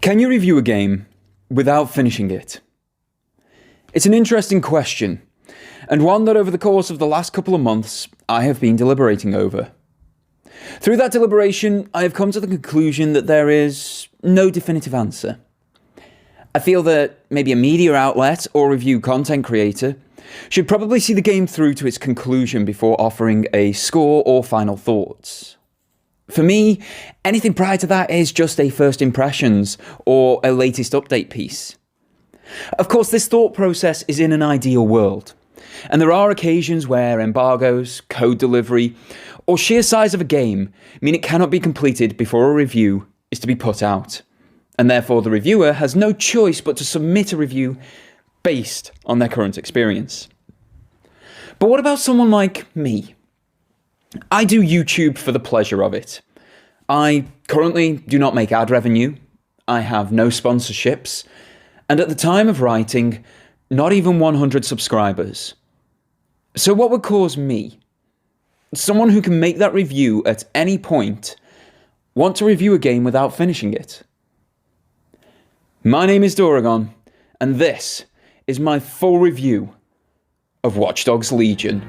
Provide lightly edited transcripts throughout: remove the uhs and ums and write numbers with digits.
Can you review a game without finishing it? It's an interesting question, and one that over the course of the last couple of months I have been deliberating over. Through that deliberation, I have come to the conclusion that there is no definitive answer. I feel that maybe a media outlet or review content creator should probably see the game through to its conclusion before offering a score or final thoughts. For me, anything prior to that is just a first impressions or a latest update piece. Of course, this thought process is in an ideal world, and there are occasions where embargoes, code delivery, or sheer size of a game mean it cannot be completed before a review is to be put out, and therefore the reviewer has no choice but to submit a review based on their current experience. But what about someone like me? I do YouTube for the pleasure of it. I currently do not make ad revenue, I have no sponsorships, and at the time of writing, not even 100 subscribers. So what would cause me, someone who can make that review at any point, want to review a game without finishing it? My name is Doragon, and this is my full review of Watch Dogs Legion.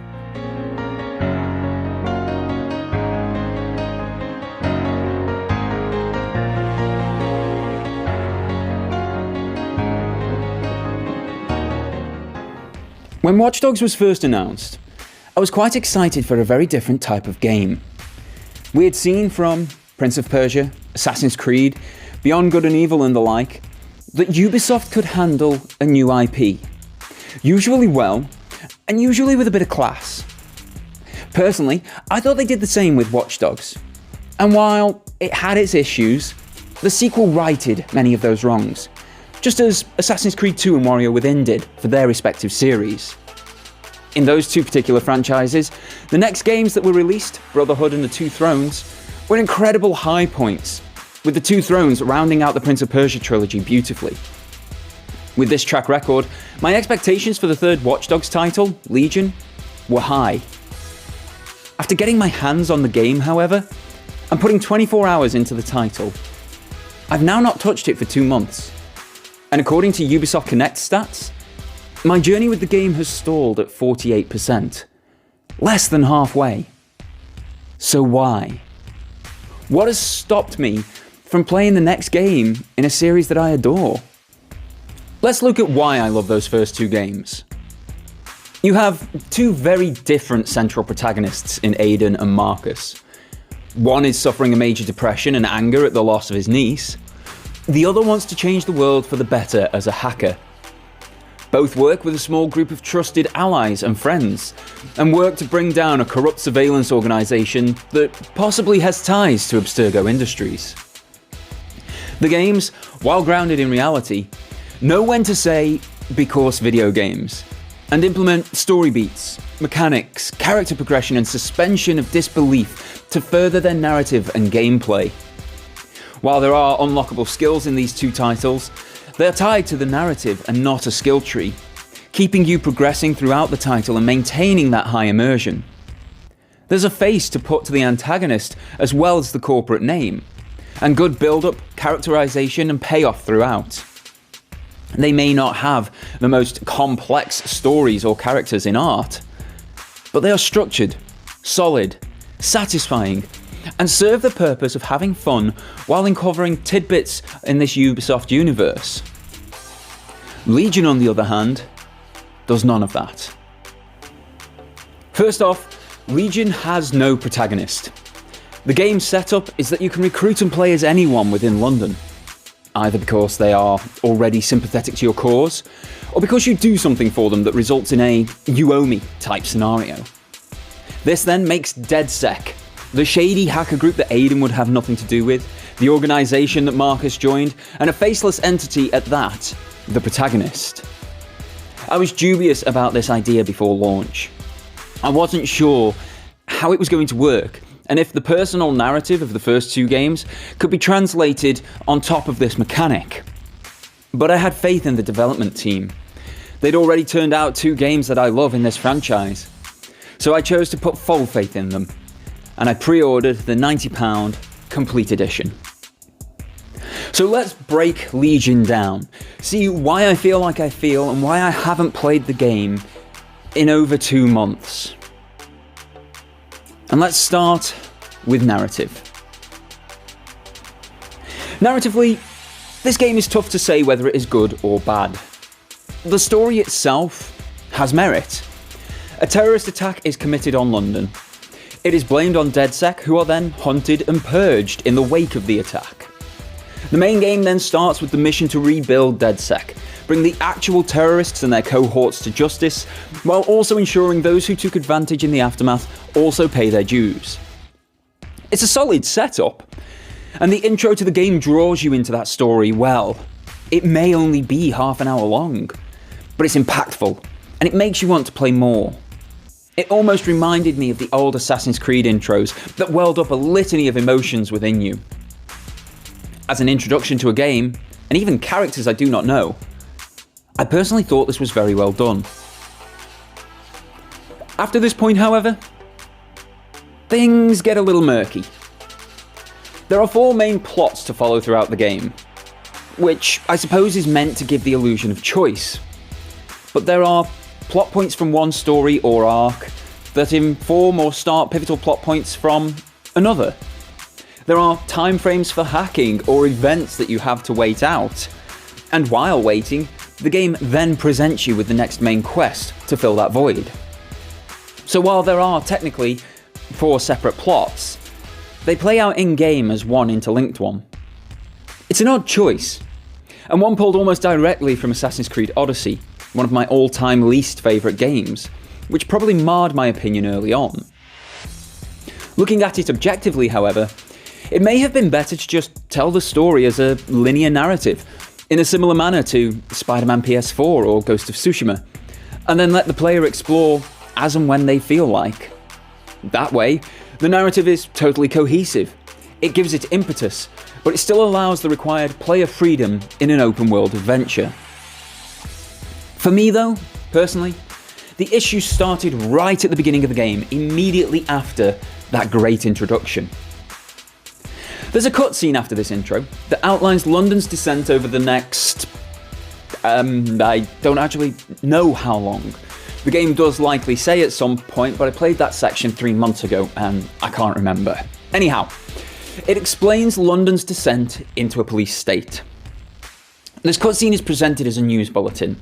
When Watch Dogs was first announced, I was quite excited for a very different type of game. We had seen from Prince of Persia, Assassin's Creed, Beyond Good and Evil and the like, that Ubisoft could handle a new IP, usually well, and usually with a bit of class. Personally, I thought they did the same with Watch Dogs, and while it had its issues, the sequel righted many of those wrongs, just as Assassin's Creed 2 and Warrior Within did for their respective series. In those two particular franchises, the next games that were released, Brotherhood and The Two Thrones, were incredible high points, with The Two Thrones rounding out the Prince of Persia trilogy beautifully. With this track record, my expectations for the third Watch Dogs title, Legion, were high. After getting my hands on the game, however, and putting 24 hours into the title, I've now not touched it for 2 months. And according to Ubisoft Connect stats, my journey with the game has stalled at 48%. Less than halfway. So why? What has stopped me from playing the next game in a series that I adore? Let's look at why I love those first two games. You have two very different central protagonists in Aiden and Marcus. One is suffering a major depression and anger at the loss of his niece. The other wants to change the world for the better as a hacker. Both work with a small group of trusted allies and friends, and work to bring down a corrupt surveillance organisation that possibly has ties to Abstergo Industries. The games, while grounded in reality, know when to say, because video games, and implement story beats, mechanics, character progression and suspension of disbelief to further their narrative and gameplay. While there are unlockable skills in these two titles, they are tied to the narrative and not a skill tree, keeping you progressing throughout the title and maintaining that high immersion. There's a face to put to the antagonist as well as the corporate name, and good build-up, characterization and payoff throughout. They may not have the most complex stories or characters in art, but they are structured, solid, satisfying, and serve the purpose of having fun while uncovering tidbits in this Ubisoft universe. Legion, on the other hand, does none of that. First off, Legion has no protagonist. The game's setup is that you can recruit and play as anyone within London, either because they are already sympathetic to your cause, or because you do something for them that results in a you owe me type scenario. This then makes DedSec, the shady hacker group that Aiden would have nothing to do with, the organisation that Marcus joined, and a faceless entity at that, the protagonist. I was dubious about this idea before launch. I wasn't sure how it was going to work, and if the personal narrative of the first two games could be translated on top of this mechanic. But I had faith in the development team. They'd already turned out two games that I love in this franchise, so I chose to put full faith in them, and I pre-ordered the £90 complete edition. So let's break Legion down, see why I feel like I feel and why I haven't played the game in over 2 months. And let's start with narrative. Narratively, this game is tough to say whether it is good or bad. The story itself has merit. A terrorist attack is committed on London. It is blamed on DedSec, who are then hunted and purged in the wake of the attack. The main game then starts with the mission to rebuild DedSec, bring the actual terrorists and their cohorts to justice, while also ensuring those who took advantage in the aftermath also pay their dues. It's a solid setup, and the intro to the game draws you into that story well. It may only be half an hour long, but it's impactful, and it makes you want to play more. It almost reminded me of the old Assassin's Creed intros that welled up a litany of emotions within you. As an introduction to a game, and even characters I do not know, I personally thought this was very well done. After this point, however, things get a little murky. There are 4 main plots to follow throughout the game, which I suppose is meant to give the illusion of choice. But there are plot points from one story or arc that inform or start pivotal plot points from another. There are timeframes for hacking or events that you have to wait out. And while waiting, the game then presents you with the next main quest to fill that void. So while there are technically 4 separate plots, they play out in-game as one interlinked one. It's an odd choice, and one pulled almost directly from Assassin's Creed Odyssey, one of my all-time least favourite games, which probably marred my opinion early on. Looking at it objectively, however, it may have been better to just tell the story as a linear narrative, in a similar manner to Spider-Man PS4 or Ghost of Tsushima, and then let the player explore as and when they feel like. That way, the narrative is totally cohesive. It gives it impetus, but it still allows the required player freedom in an open-world adventure. For me though, personally, the issue started right at the beginning of the game, immediately after that great introduction. There's a cutscene after this intro that outlines London's descent over the next... I don't actually know how long. The game does likely say at some point, but I played that section 3 months ago and I can't remember. Anyhow, it explains London's descent into a police state. This cutscene is presented as a news bulletin,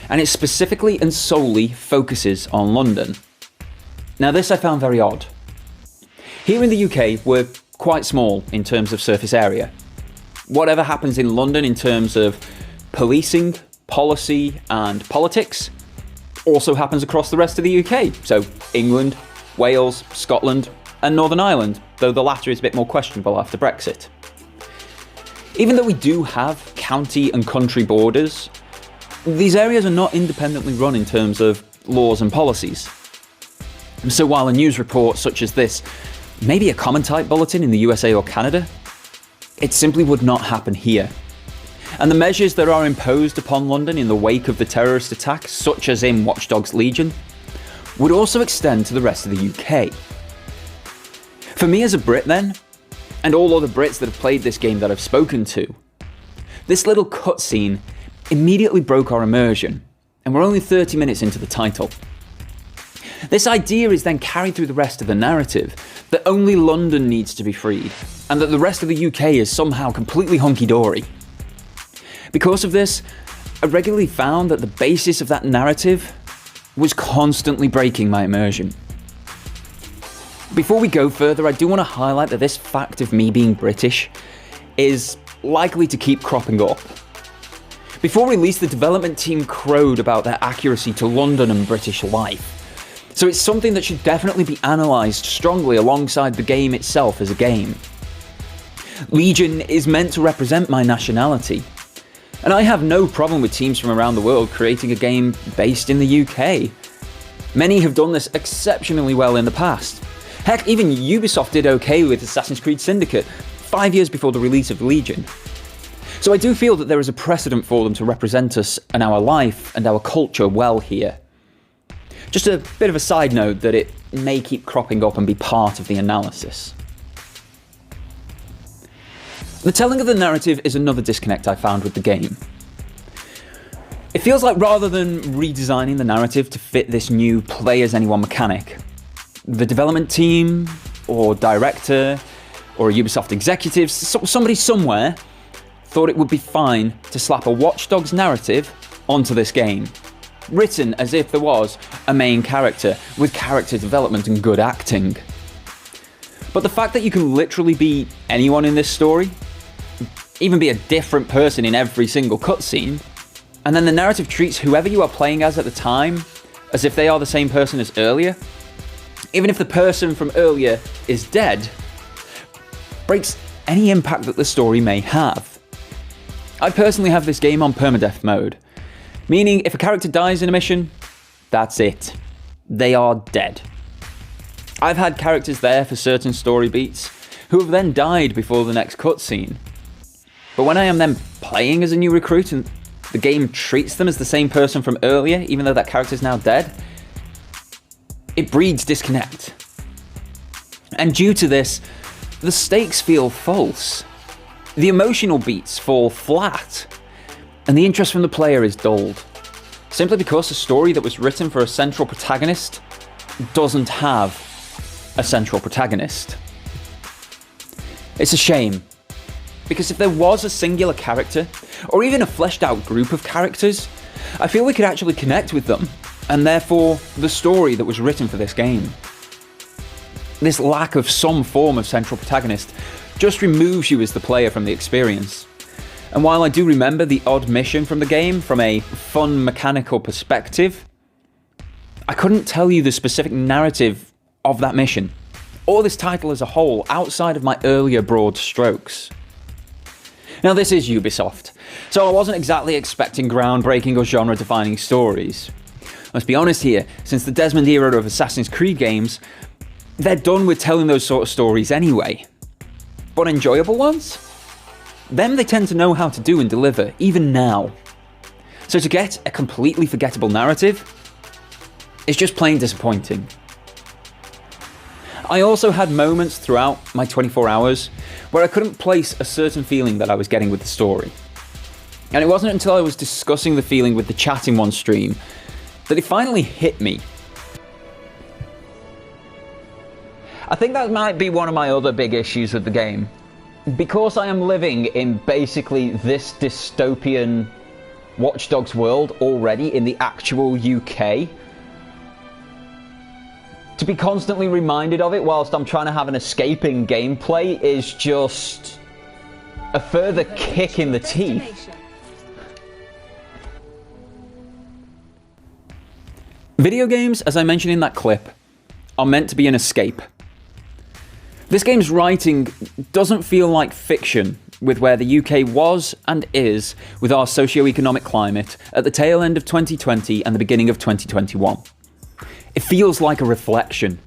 and it specifically and solely focuses on London. Now this I found very odd. Here in the UK, we're quite small in terms of surface area. Whatever happens in London in terms of policing, policy and politics also happens across the rest of the UK. So England, Wales, Scotland and Northern Ireland, though the latter is a bit more questionable after Brexit. Even though we do have county and country borders, these areas are not independently run in terms of laws and policies. So while a news report such as this maybe a common type bulletin in the USA or Canada, it simply would not happen here. And the measures that are imposed upon London in the wake of the terrorist attack, such as in Watch Dogs Legion, would also extend to the rest of the UK. For me as a Brit then, and all other Brits that have played this game that I've spoken to, this little cutscene immediately broke our immersion, and we're only 30 minutes into the title. This idea is then carried through the rest of the narrative, that only London needs to be freed, and that the rest of the UK is somehow completely hunky-dory. Because of this, I regularly found that the basis of that narrative was constantly breaking my immersion. Before we go further, I do want to highlight that this fact of me being British is likely to keep cropping up. Before release, the development team crowed about their accuracy to London and British life. So it's something that should definitely be analysed strongly alongside the game itself as a game. Legion is meant to represent my nationality, and I have no problem with teams from around the world creating a game based in the UK. Many have done this exceptionally well in the past. Heck, even Ubisoft did okay with Assassin's Creed Syndicate 5 years before the release of Legion. So I do feel that there is a precedent for them to represent us and our life and our culture well here. Just a bit of a side note that it may keep cropping up and be part of the analysis. The telling of the narrative is another disconnect I found with the game. It feels like rather than redesigning the narrative to fit this new play-as-anyone mechanic, the development team, or director, or a Ubisoft executive, somebody somewhere, thought it would be fine to slap a Watch Dogs narrative onto this game, written as if there was a main character, with character development and good acting. But the fact that you can literally be anyone in this story, even be a different person in every single cutscene, and then the narrative treats whoever you are playing as at the time as if they are the same person as earlier, even if the person from earlier is dead, breaks any impact that the story may have. I personally have this game on permadeath mode, meaning if a character dies in a mission, that's it. They are dead. I've had characters there for certain story beats who have then died before the next cutscene. But when I am then playing as a new recruit and the game treats them as the same person from earlier, even though that character is now dead, it breeds disconnect. And due to this, the stakes feel false. The emotional beats fall flat, and the interest from the player is dulled, simply because a story that was written for a central protagonist doesn't have a central protagonist. It's a shame, because if there was a singular character, or even a fleshed out group of characters, I feel we could actually connect with them, and therefore the story that was written for this game. This lack of some form of central protagonist just removes you as the player from the experience. And while I do remember the odd mission from the game from a fun mechanical perspective, I couldn't tell you the specific narrative of that mission, or this title as a whole, outside of my earlier broad strokes. Now this is Ubisoft, so I wasn't exactly expecting groundbreaking or genre-defining stories. Let's be honest here, since the Desmond era of Assassin's Creed games, they're done with telling those sort of stories anyway. But enjoyable ones? Them they tend to know how to do and deliver, even now. So to get a completely forgettable narrative is just plain disappointing. I also had moments throughout my 24 hours where I couldn't place a certain feeling that I was getting with the story. And it wasn't until I was discussing the feeling with the chat in one stream that it finally hit me. I think that might be one of my other big issues with the game. Because I am living in basically this dystopian Watch Dogs world already in the actual UK, to be constantly reminded of it whilst I'm trying to have an escaping gameplay is just a further kick in the teeth. Video games, as I mentioned in that clip, are meant to be an escape. This game's writing doesn't feel like fiction with where the UK was and is with our socio-economic climate at the tail end of 2020 and the beginning of 2021. It feels like a reflection.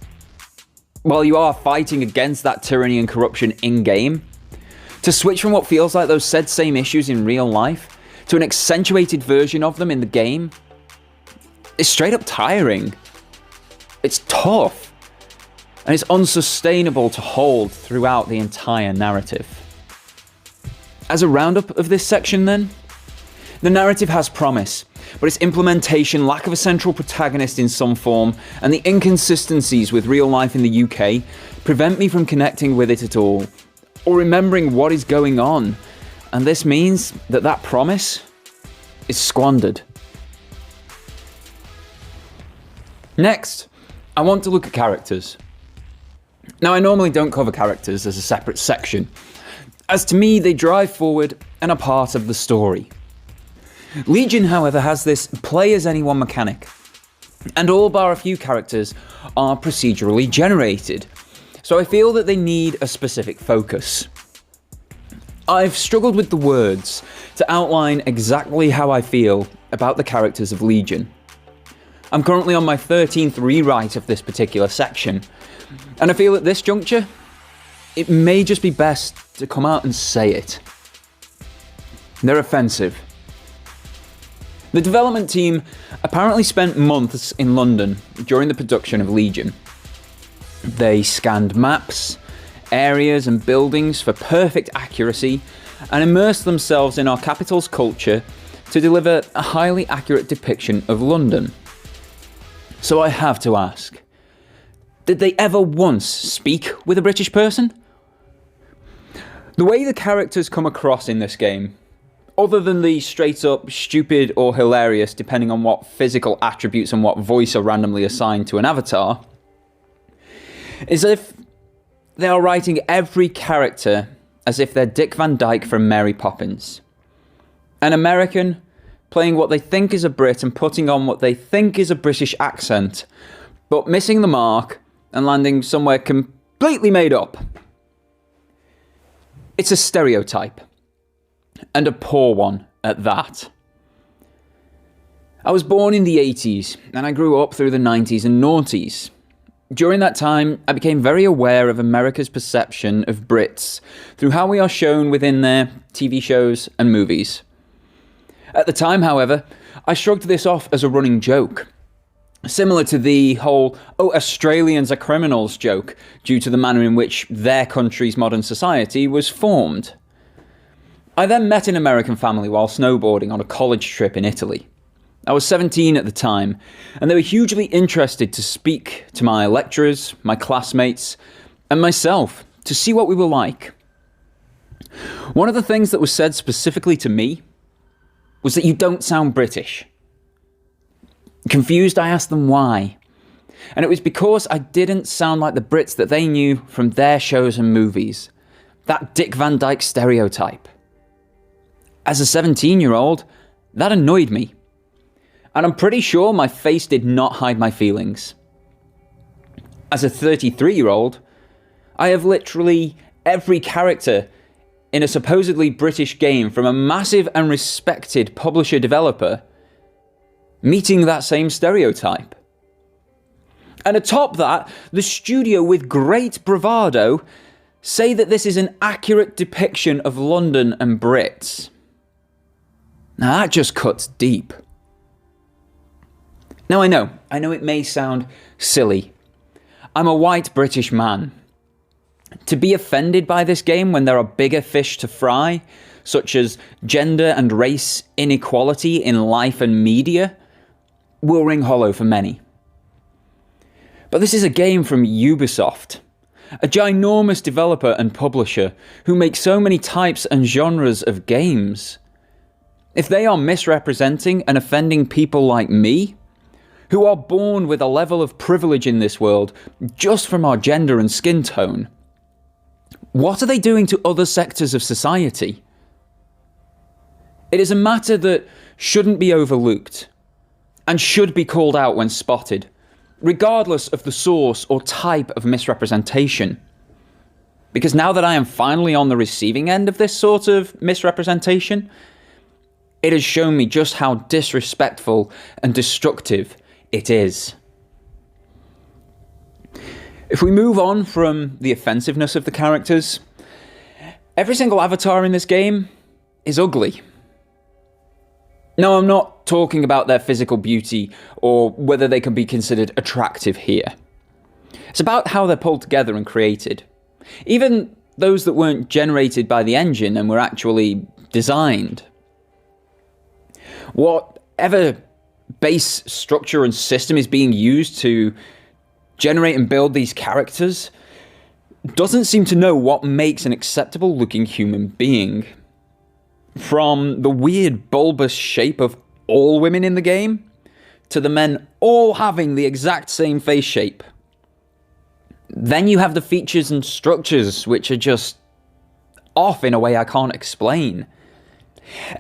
While you are fighting against that tyranny and corruption in-game, to switch from what feels like those said same issues in real life to an accentuated version of them in the game is straight up tiring. It's tough, and it's unsustainable to hold throughout the entire narrative. As a roundup of this section then, the narrative has promise, but its implementation, lack of a central protagonist in some form, and the inconsistencies with real life in the UK prevent me from connecting with it at all, or remembering what is going on, and this means that that promise is squandered. Next, I want to look at characters. Now, I normally don't cover characters as a separate section, as to me they drive forward and are part of the story. Legion, however, has this play-as-anyone mechanic, and all bar a few characters are procedurally generated, so I feel that they need a specific focus. I've struggled with the words to outline exactly how I feel about the characters of Legion. I'm currently on my 13th rewrite of this particular section, and I feel at this juncture, it may just be best to come out and say it. They're offensive. The development team apparently spent months in London during the production of Legion. They scanned maps, areas and buildings for perfect accuracy and immerse themselves in our capital's culture to deliver a highly accurate depiction of London. So I have to ask, did they ever once speak with a British person? The way the characters come across in this game, other than the straight up stupid or hilarious depending on what physical attributes and what voice are randomly assigned to an avatar, is if they are writing every character as if they're Dick Van Dyke from Mary Poppins. An American playing what they think is a Brit and putting on what they think is a British accent, but missing the mark and landing somewhere completely made up. It's a stereotype, and a poor one at that. I was born in the 80s, and I grew up through the 90s and noughties. During that time, I became very aware of America's perception of Brits through how we are shown within their TV shows and movies. At the time, however, I shrugged this off as a running joke, similar to the whole "oh, Australians are criminals" joke, due to the manner in which their country's modern society was formed. I then met an American family while snowboarding on a college trip in Italy. I was 17 at the time, and they were hugely interested to speak to my lecturers, my classmates, and myself to see what we were like. One of the things that was said specifically to me was that you don't sound British. Confused, I asked them why. And it was because I didn't sound like the Brits that they knew from their shows and movies. That Dick Van Dyke stereotype. As a 17-year-old, that annoyed me. And I'm pretty sure my face did not hide my feelings. As a 33-year-old, I have literally every character in a supposedly British game from a massive and respected publisher-developer meeting that same stereotype. And atop that, the studio with great bravado say that this is an accurate depiction of London and Brits. Now that just cuts deep. Now I know it may sound silly. I'm a white British man. To be offended by this game when there are bigger fish to fry, such as gender and race inequality in life and media, will ring hollow for many. But this is a game from Ubisoft, a ginormous developer and publisher who make so many types and genres of games. If they are misrepresenting and offending people like me, who are born with a level of privilege in this world just from our gender and skin tone, what are they doing to other sectors of society? It is a matter that shouldn't be overlooked and should be called out when spotted, regardless of the source or type of misrepresentation. Because now that I am finally on the receiving end of this sort of misrepresentation, it has shown me just how disrespectful and destructive it is. If we move on from the offensiveness of the characters, every single avatar in this game is ugly. No, I'm not talking about their physical beauty or whether they can be considered attractive here. It's about how they're pulled together and created. Even those that weren't generated by the engine and were actually designed. Whatever base structure and system is being used to generate and build these characters doesn't seem to know what makes an acceptable looking human being. From the weird bulbous shape of all women in the game, to the men all having the exact same face shape. Then you have the features and structures which are just off in a way I can't explain.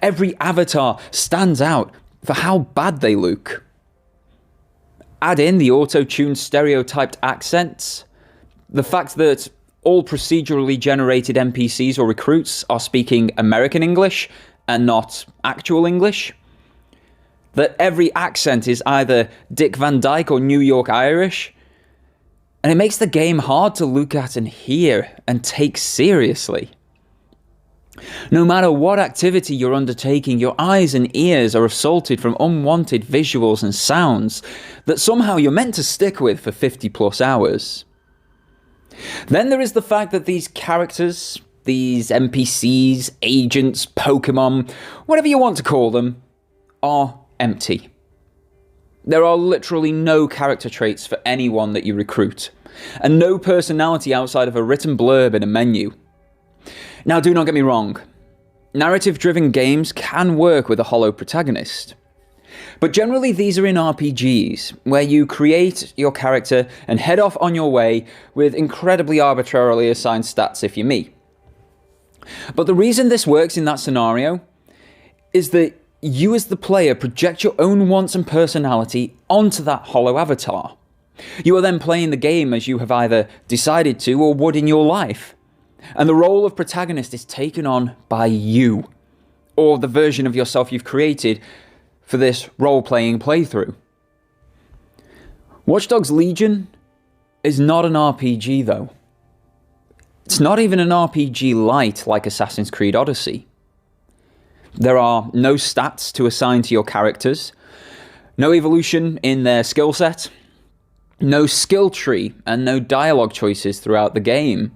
Every avatar stands out for how bad they look. Add in the auto-tuned stereotyped accents, the fact that all procedurally generated NPCs or recruits are speaking American English and not actual English, that every accent is either Dick Van Dyke or New York Irish, and it makes the game hard to look at and hear and take seriously. No matter what activity you're undertaking, your eyes and ears are assaulted from unwanted visuals and sounds that somehow you're meant to stick with for 50 plus hours. Then there is the fact that these characters, these NPCs, agents, Pokemon, whatever you want to call them, are empty. There are literally no character traits for anyone that you recruit, and no personality outside of a written blurb in a menu. Now, do not get me wrong. Narrative-driven games can work with a hollow protagonist. But generally these are in RPGs, where you create your character and head off on your way with incredibly arbitrarily assigned stats if you're me. But the reason this works in that scenario is that you as the player project your own wants and personality onto that hollow avatar. You are then playing the game as you have either decided to or would in your life. And the role of protagonist is taken on by you, or the version of yourself you've created for this role-playing playthrough. Watch Dogs Legion is not an RPG though. It's not even an RPG light like Assassin's Creed Odyssey. There are no stats to assign to your characters, no evolution in their skill set, no skill tree, and no dialogue choices throughout the game.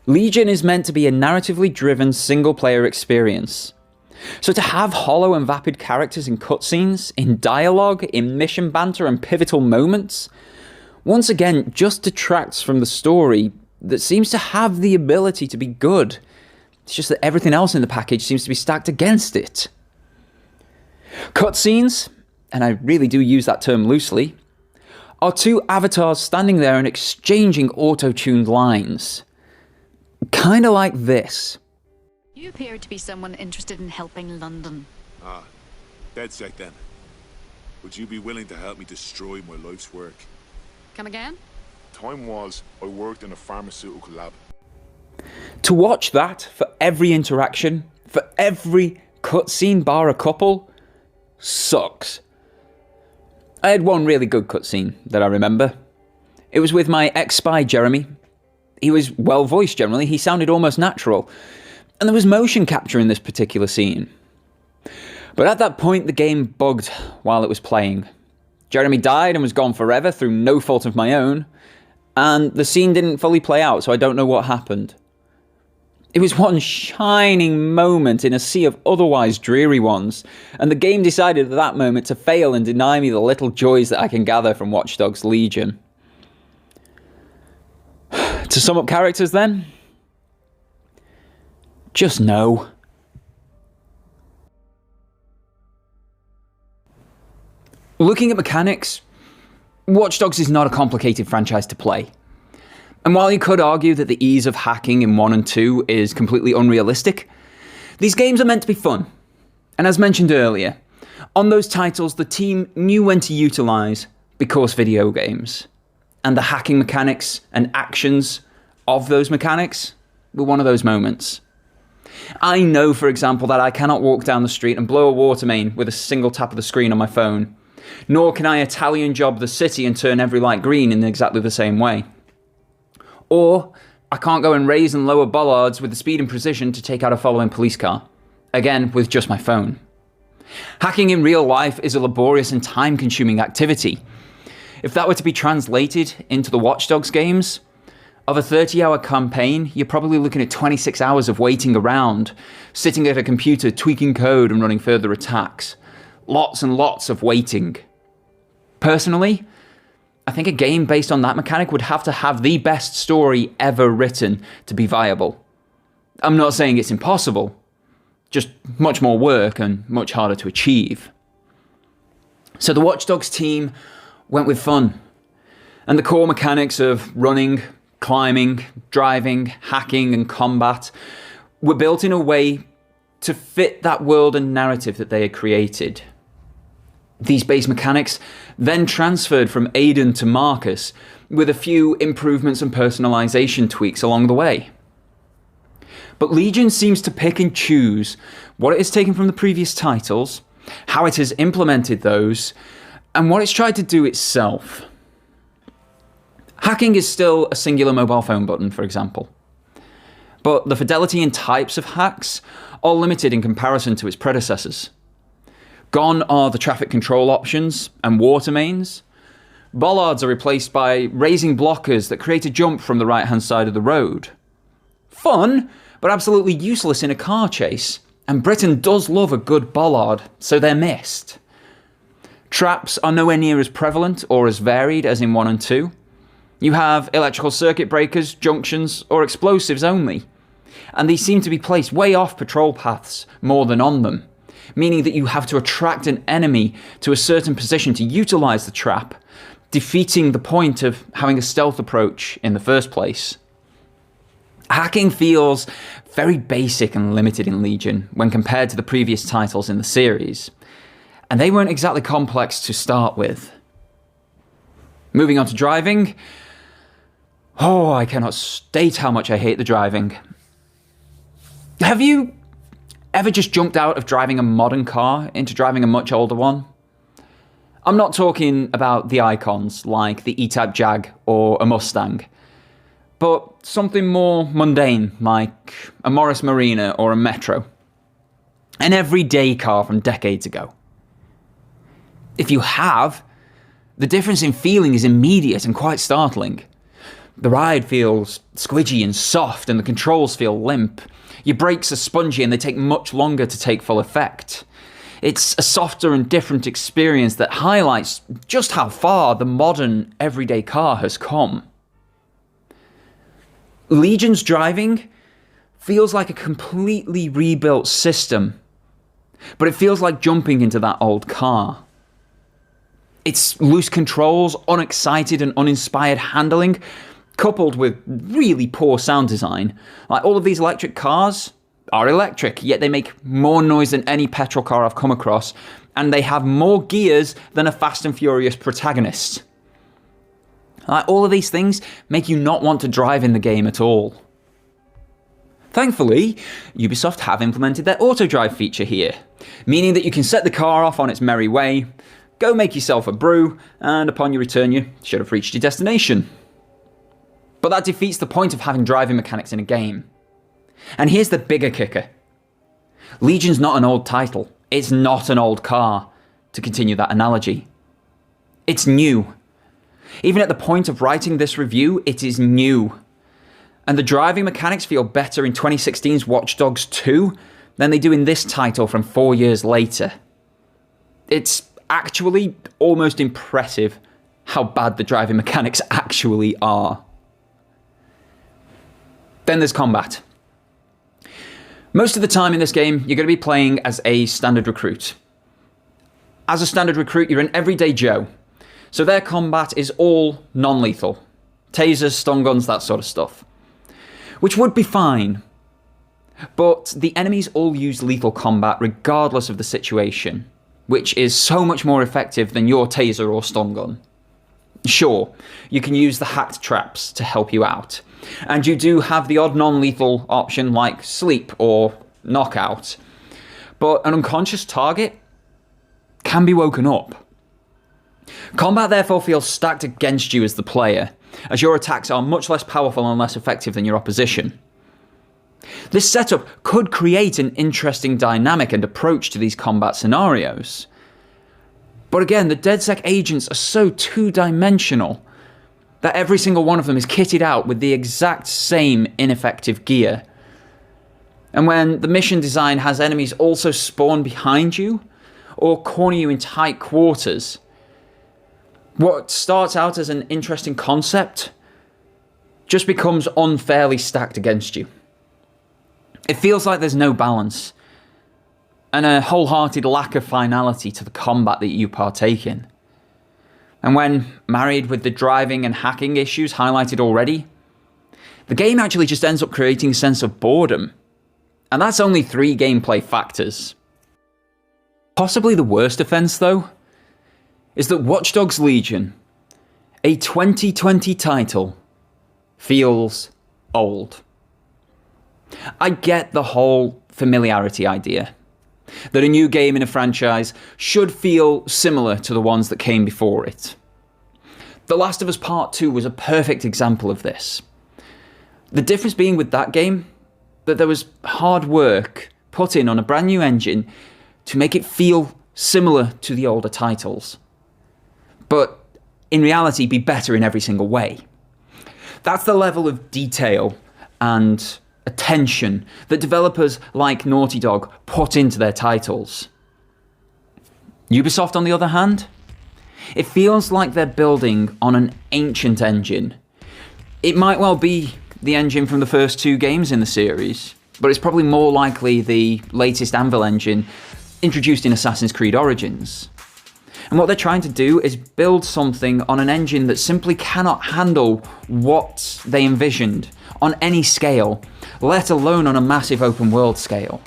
Legion is meant to be a narratively driven single-player experience. So to have hollow and vapid characters in cutscenes, in dialogue, in mission banter and pivotal moments, once again just detracts from the story that seems to have the ability to be good. It's just that everything else in the package seems to be stacked against it. Cutscenes, and I really do use that term loosely, are two avatars standing there and exchanging auto-tuned lines. Kinda like this. You appear to be someone interested in helping London. Ah, dead set then. Would you be willing to help me destroy my life's work? Come again? Time was, I worked in a pharmaceutical lab. To watch that for every interaction, for every cutscene bar a couple, sucks. I had one really good cutscene that I remember. It was with my ex-spy Jeremy. He was well voiced generally, he sounded almost natural. And there was motion capture in this particular scene. But at that point the game bugged while it was playing. Jeremy died and was gone forever through no fault of my own. And the scene didn't fully play out, so I don't know what happened. It was one shining moment in a sea of otherwise dreary ones, and the game decided at that moment to fail and deny me the little joys that I can gather from Watch Dogs Legion. To sum up characters then, just no. Looking at mechanics, Watch Dogs is not a complicated franchise to play. And while you could argue that the ease of hacking in 1 and 2 is completely unrealistic, these games are meant to be fun. And as mentioned earlier, on those titles the team knew when to utilise because video games. And the hacking mechanics and actions of those mechanics were one of those moments. I know, for example, that I cannot walk down the street and blow a water main with a single tap of the screen on my phone. Nor can I Italian job the city and turn every light green in exactly the same way. Or I can't go and raise and lower bollards with the speed and precision to take out a following police car. Again, with just my phone. Hacking in real life is a laborious and time-consuming activity. If that were to be translated into the Watch Dogs games, of a 30-hour campaign, you're probably looking at 26 hours of waiting around, sitting at a computer, tweaking code and running further attacks. Lots and lots of waiting. Personally, I think a game based on that mechanic would have to have the best story ever written to be viable. I'm not saying it's impossible, just much more work and much harder to achieve. So the Watch Dogs team went with fun, and the core mechanics of running, climbing, driving, hacking and combat were built in a way to fit that world and narrative that they had created. These base mechanics then transferred from Aiden to Marcus with a few improvements and personalization tweaks along the way. But Legion seems to pick and choose what it has taken from the previous titles, how it has implemented those, and what it's tried to do itself. Hacking is still a singular mobile phone button, for example. But the fidelity and types of hacks are limited in comparison to its predecessors. Gone are the traffic control options and water mains. Bollards are replaced by raising blockers that create a jump from the right-hand side of the road. Fun, but absolutely useless in a car chase, and Britain does love a good bollard, so they're missed. Traps are nowhere near as prevalent or as varied as in 1 and 2. You have electrical circuit breakers, junctions, or explosives only, and these seem to be placed way off patrol paths more than on them, meaning that you have to attract an enemy to a certain position to utilise the trap, defeating the point of having a stealth approach in the first place. Hacking feels very basic and limited in Legion when compared to the previous titles in the series, and they weren't exactly complex to start with. Moving on to driving. Oh, I cannot state how much I hate the driving. Have you ever just jumped out of driving a modern car into driving a much older one? I'm not talking about the icons like the E-Type Jag or a Mustang, but something more mundane like a Morris Marina or a Metro. An everyday car from decades ago. If you have, the difference in feeling is immediate and quite startling. The ride feels squidgy and soft, and the controls feel limp. Your brakes are spongy and they take much longer to take full effect. It's a softer and different experience that highlights just how far the modern everyday car has come. Legion's driving feels like a completely rebuilt system, but it feels like jumping into that old car. Its loose controls, unexcited and uninspired handling, coupled with really poor sound design. Like, all of these electric cars are electric, yet they make more noise than any petrol car I've come across, and they have more gears than a Fast and Furious protagonist. Like, all of these things make you not want to drive in the game at all. Thankfully, Ubisoft have implemented their auto-drive feature here, meaning that you can set the car off on its merry way, go make yourself a brew, and upon your return you should have reached your destination. But that defeats the point of having driving mechanics in a game. And here's the bigger kicker. Legion's not an old title. It's not an old car, to continue that analogy. It's new. Even at the point of writing this review, it is new. And the driving mechanics feel better in 2016's Watch Dogs 2 than they do in this title from 4 years later. It's actually almost impressive how bad the driving mechanics actually are. Then there's combat. Most of the time in this game, you're going to be playing as a standard recruit. As a standard recruit, you're an everyday Joe, so their combat is all non-lethal. Tasers, stun guns, that sort of stuff. Which would be fine, but the enemies all use lethal combat regardless of the situation, which is so much more effective than your taser or stun gun. Sure, you can use the hacked traps to help you out, and you do have the odd non-lethal option like sleep or knockout, but an unconscious target can be woken up. Combat therefore feels stacked against you as the player, as your attacks are much less powerful and less effective than your opposition. This setup could create an interesting dynamic and approach to these combat scenarios. But again, the DedSec agents are so two-dimensional that every single one of them is kitted out with the exact same ineffective gear. And when the mission design has enemies also spawn behind you or corner you in tight quarters, what starts out as an interesting concept just becomes unfairly stacked against you. It feels like there's no balance, and a wholehearted lack of finality to the combat that you partake in. And when married with the driving and hacking issues highlighted already, the game actually just ends up creating a sense of boredom. And that's only 3 gameplay factors. Possibly the worst offence, though, is that Watch Dogs Legion, a 2020 title, feels old. I get the whole familiarity idea, that a new game in a franchise should feel similar to the ones that came before it. The Last of Us Part 2 was a perfect example of this. The difference being with that game, that there was hard work put in on a brand new engine to make it feel similar to the older titles. But in reality be better in every single way. That's the level of detail and attention that developers like Naughty Dog put into their titles. Ubisoft, on the other hand, it feels like they're building on an ancient engine. It might well be the engine from the first 2 games in the series, but it's probably more likely the latest Anvil engine introduced in Assassin's Creed Origins. And what they're trying to do is build something on an engine that simply cannot handle what they envisioned on any scale, let alone on a massive open world scale.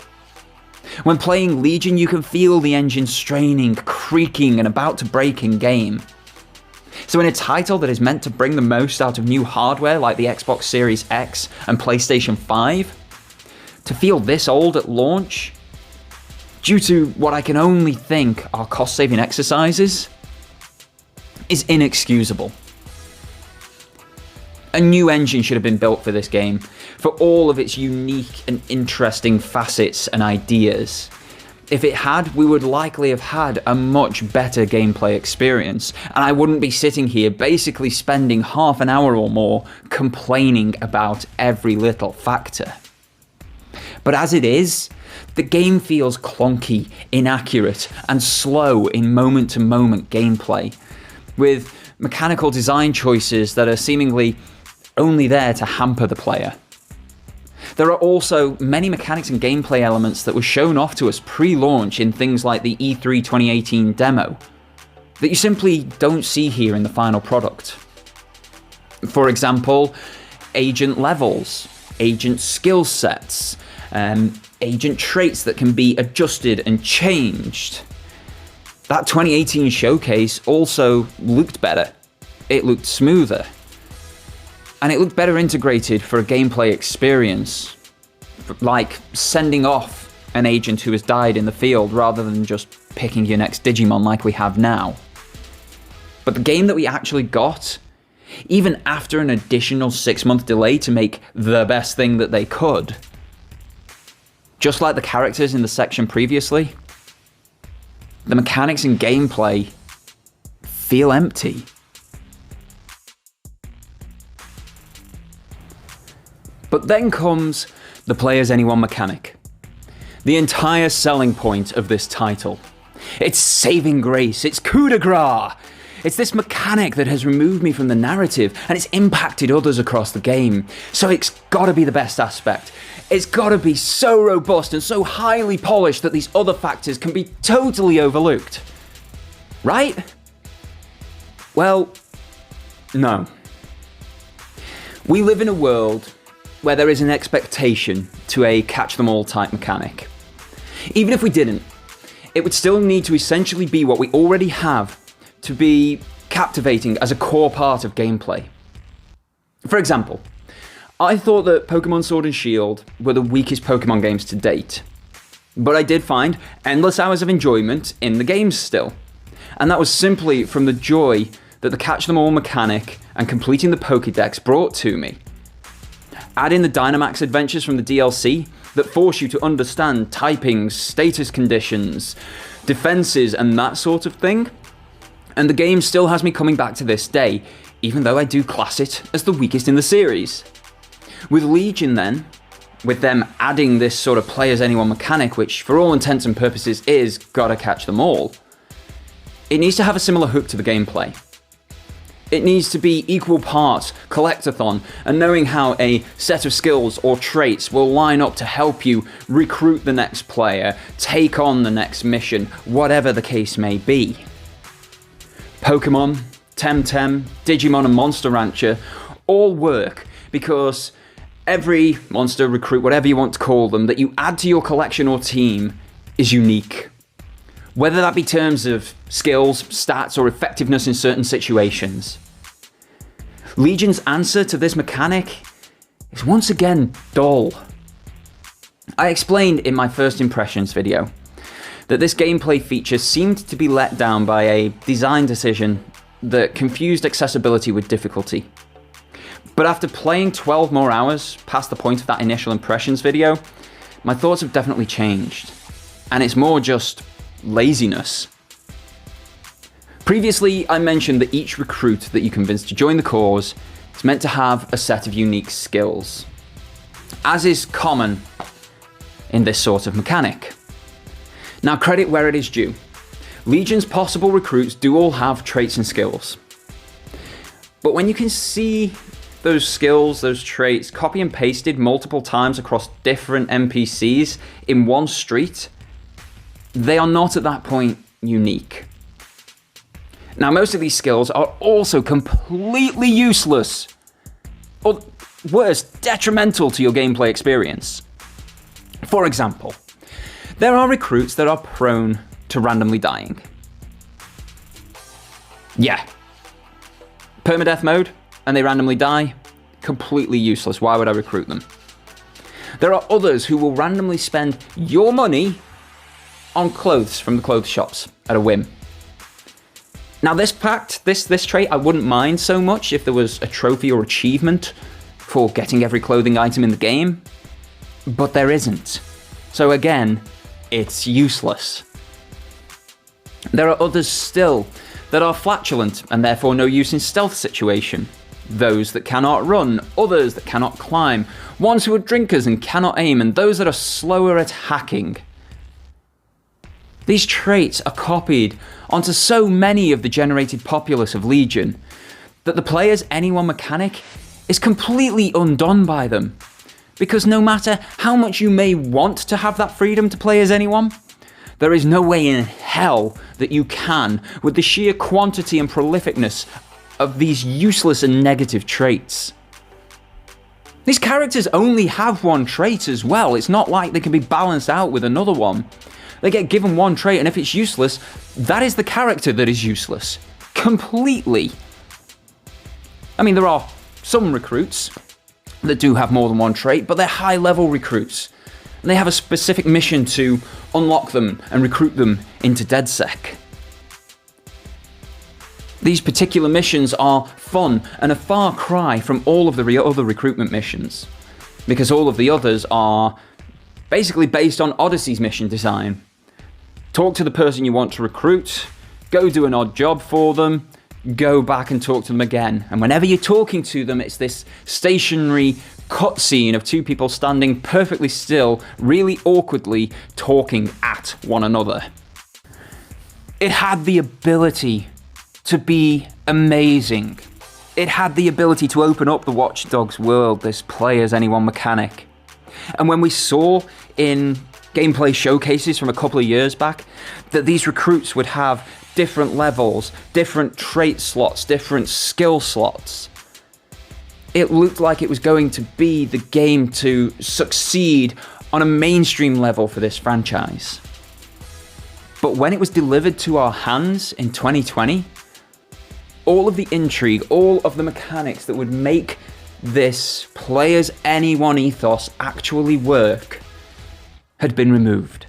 When playing Legion, you can feel the engine straining, creaking, and about to break in game. So in a title that is meant to bring the most out of new hardware like the Xbox Series X and PlayStation 5, to feel this old at launch, due to what I can only think are cost-saving exercises, is inexcusable. A new engine should have been built for this game, for all of its unique and interesting facets and ideas. If it had, we would likely have had a much better gameplay experience, and I wouldn't be sitting here basically spending half an hour or more complaining about every little factor. But as it is, the game feels clunky, inaccurate, and slow in moment-to-moment gameplay, with mechanical design choices that are seemingly only there to hamper the player. There are also many mechanics and gameplay elements that were shown off to us pre-launch in things like the E3 2018 demo, that you simply don't see here in the final product. For example, agent levels, agent skill sets, agent traits that can be adjusted and changed. That 2018 showcase also looked better. It looked smoother. And it looked better integrated for a gameplay experience, like sending off an agent who has died in the field rather than just picking your next Digimon like we have now. But the game that we actually got, even after an additional 6-month delay to make the best thing that they could, just like the characters in the section previously, the mechanics and gameplay feel empty. But then comes the play as anyone mechanic. The entire selling point of this title. It's saving grace, it's coup de grace. It's this mechanic that has removed me from the narrative and it's impacted others across the game. So it's gotta be the best aspect. It's gotta be so robust and so highly polished that these other factors can be totally overlooked. Right? Well, no. We live in a world where there is an expectation to a catch-them-all type mechanic. Even if we didn't, it would still need to essentially be what we already have to be captivating as a core part of gameplay. For example, I thought that Pokemon Sword and Shield were the weakest Pokemon games to date, but I did find endless hours of enjoyment in the games still, and that was simply from the joy that the catch-them-all mechanic and completing the Pokédex brought to me. Add in the Dynamax adventures from the DLC that force you to understand typings, status conditions, defenses, and that sort of thing, and the game still has me coming back to this day, even though I do class it as the weakest in the series. With Legion then, with them adding this sort of play as anyone mechanic, which for all intents and purposes is gotta catch them all, it needs to have a similar hook to the gameplay. It needs to be equal parts collectathon and knowing how a set of skills or traits will line up to help you recruit the next player, take on the next mission, whatever the case may be. Pokemon, Temtem, Digimon and Monster Rancher all work because every monster, recruit, whatever you want to call them, that you add to your collection or team is unique. Whether that be terms of skills, stats, or effectiveness in certain situations. Legion's answer to this mechanic is once again dull. I explained in my first impressions video that this gameplay feature seemed to be let down by a design decision that confused accessibility with difficulty. But after playing 12 more hours past the point of that initial impressions video, my thoughts have definitely changed, and it's more just laziness. Previously, I mentioned that each recruit that you convince to join the cause is meant to have a set of unique skills, as is common in this sort of mechanic. Now, credit where it is due. Legion's possible recruits do all have traits and skills. But when you can see those skills, those traits, copy and pasted multiple times across different NPCs in one street, they are not at that point unique. Now, most of these skills are also completely useless, or worse, detrimental to your gameplay experience. For example, there are recruits that are prone to randomly dying. Yeah. Permadeath mode, and they randomly die, completely useless. Why would I recruit them? There are others who will randomly spend your money on clothes from the clothes shops at a whim. Now this trait I wouldn't mind so much if there was a trophy or achievement for getting every clothing item in the game, but there isn't. So again, it's useless. There are others still that are flatulent and therefore no use in stealth situation. Those that cannot run, others that cannot climb, ones who are drinkers and cannot aim, and those that are slower at hacking. These traits are copied onto so many of the generated populace of Legion that the player's anyone mechanic is completely undone by them. Because no matter how much you may want to have that freedom to play as anyone, there is no way in hell that you can with the sheer quantity and prolificness of these useless and negative traits. These characters only have one trait as well. It's not like they can be balanced out with another one. They get given one trait, and if it's useless, that is the character that is useless. Completely. I mean, there are some recruits that do have more than one trait, but they're high-level recruits. And they have a specific mission to unlock them and recruit them into DedSec. These particular missions are fun and a far cry from all of the other recruitment missions, because all of the others are basically based on Odyssey's mission design. Talk to the person you want to recruit, go do an odd job for them, go back and talk to them again. And whenever you're talking to them, it's this stationary cutscene of two people standing perfectly still, really awkwardly talking at one another. It had the ability to be amazing. It had the ability to open up the Watch Dogs world, this play as anyone mechanic. And when we saw in gameplay showcases from a couple of years back that these recruits would have different levels, different trait slots, different skill slots, it looked like it was going to be the game to succeed on a mainstream level for this franchise. But when it was delivered to our hands in 2020, all of the intrigue, all of the mechanics that would make this play as anyone ethos actually work had been removed.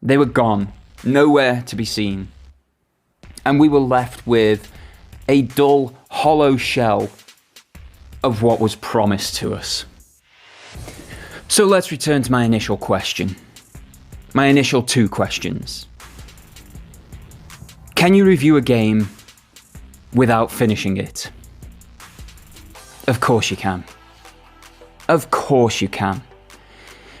They were gone, nowhere to be seen. And we were left with a dull, hollow shell of what was promised to us. So let's return to my initial question. My initial two questions. Can you review a game without finishing it? Of course you can. Of course you can.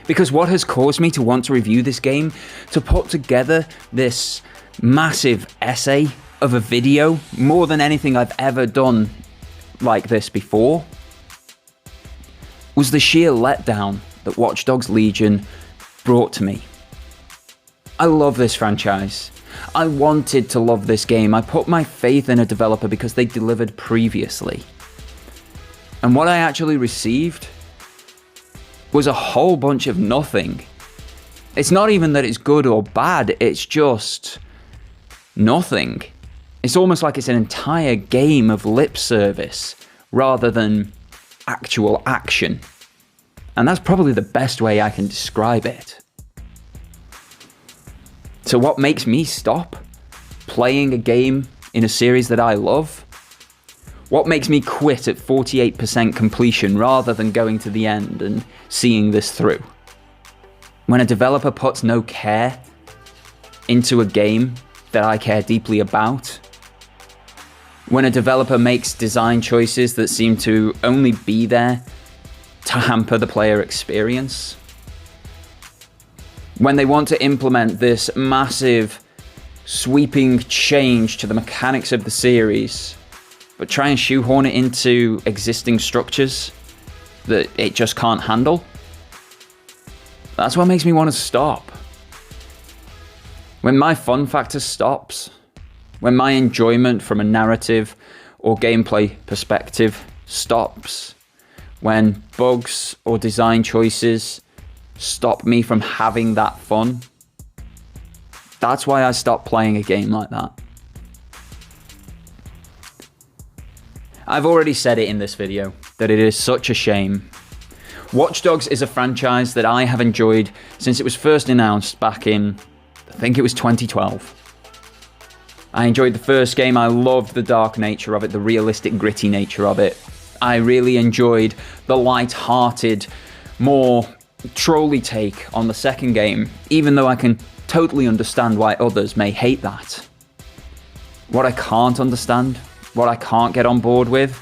Because what has caused me to want to review this game, to put together this massive essay of a video, more than anything I've ever done like this before, was the sheer letdown that Watch Dogs Legion brought to me. I love this franchise. I wanted to love this game. I put my faith in a developer because they delivered previously. And what I actually received was a whole bunch of nothing. It's not even that it's good or bad, it's just nothing. It's almost like it's an entire game of lip service rather than actual action. And that's probably the best way I can describe it. So what makes me stop playing a game in a series that I love? What makes me quit at 48% completion rather than going to the end and seeing this through? When a developer puts no care into a game that I care deeply about, when a developer makes design choices that seem to only be there to hamper the player experience. When they want to implement this massive, sweeping change to the mechanics of the series, but try and shoehorn it into existing structures that it just can't handle. That's what makes me want to stop. When my fun factor stops, when my enjoyment from a narrative or gameplay perspective stops, when bugs or design choices stop me from having that fun, that's why I stopped playing a game like that. I've already said it in this video, that it is such a shame. Watch Dogs is a franchise that I have enjoyed since it was first announced back in, I think it was 2012. I enjoyed the first game, I loved the dark nature of it, the realistic, gritty nature of it. I really enjoyed the light-hearted, more trolly take on the second game, even though I can totally understand why others may hate that. What I can't understand, what I can't get on board with,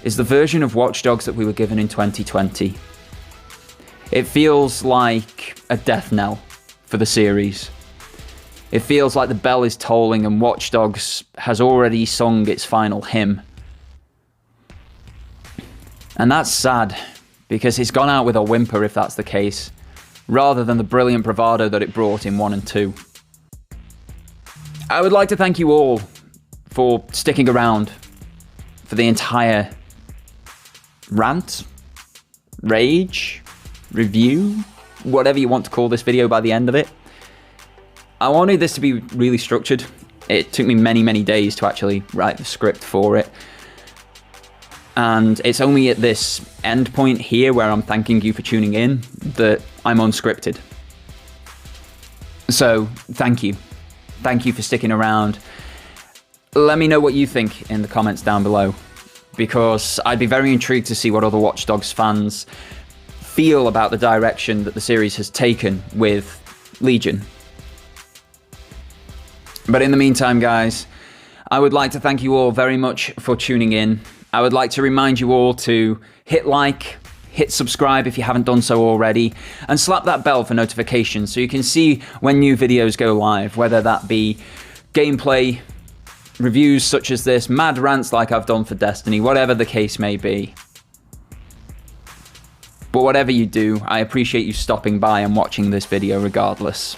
is the version of Watch Dogs that we were given in 2020. It feels like a death knell for the series. It feels like the bell is tolling and Watch Dogs has already sung its final hymn. And that's sad, because it's gone out with a whimper if that's the case, rather than the brilliant bravado that it brought in 1 and 2. I would like to thank you all for sticking around for the entire rant, rage, review, whatever you want to call this video by the end of it. I wanted this to be really structured. It took me many, many days to actually write the script for it. And it's only at this end point here where I'm thanking you for tuning in that I'm unscripted. So, thank you. Thank you for sticking around. Let me know what you think in the comments down below, because I'd be very intrigued to see what other Watch Dogs fans feel about the direction that the series has taken with Legion. But in the meantime, guys, I would like to thank you all very much for tuning in. I would like to remind you all to hit like, hit subscribe if you haven't done so already, and slap that bell for notifications so you can see when new videos go live, whether that be gameplay, reviews such as this, mad rants like I've done for Destiny, whatever the case may be. But whatever you do, I appreciate you stopping by and watching this video regardless.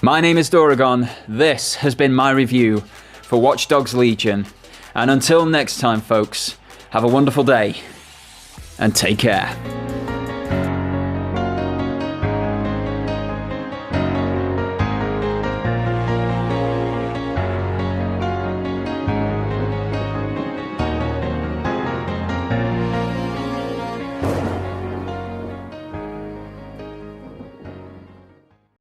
My name is Doragon, this has been my review for Watch Dogs Legion, and until next time folks, have a wonderful day, and take care.